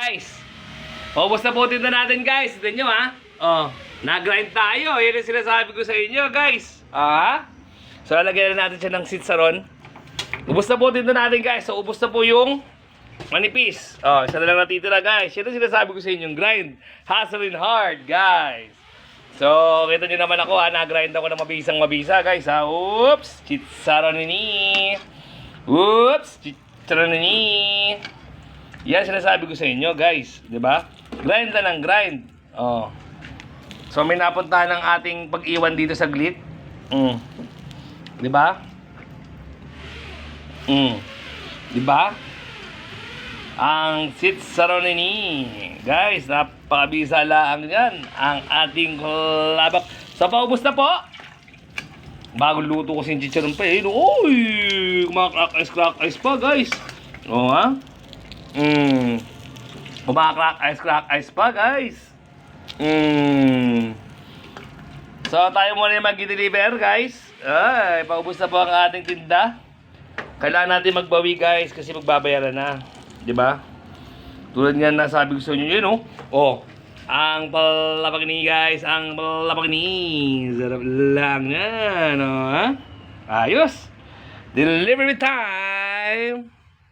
Guys, ubos na po tinda natin guys. Tignan nyo ha. Oh, nag-grind tayo. Yan ang sinasabi ko sa inyo guys. So lalagyan na natin siya ng sitsaron. Ubos na po tinda natin guys. So ubos na po yung manipis. Oh, isa na lang natitira guys. Yan ang sinasabi ko sa inyo. Grind. Hustling hard guys. So, kita nyo naman ako ha. Nag-grind ako ng mabisang-mabisa guys ha. Oops. Sitsaron nini. Oops. Sitsaron nini. Yan sinasabi ko sa inyo guys, 'di ba? Grind na ng grind. Oh. So may napuntahan ng ating pag-iwan dito sa glit. 'Di ba? 'Di ba? Ang sitsaronini. Guys, napakabisa lang 'yan ang ating labak. So paubos na po. Bagong luto kasi yung chicharon pa eh. Uy, kumakrak ice pa guys. Oh ha? Kumakrak ice pa guys. So tayo muna yung mag-deliver guys. Ay, paubos na po ang ating tinda. Kailangan natin magbawi guys kasi magbabayaran na, 'di ba? Tulad nga na sabi ko sa inyo, yun oh. Ang palabag ni guys, ang palabag ni. Sarap lang yan, oh, ha? Ayos. Delivery time.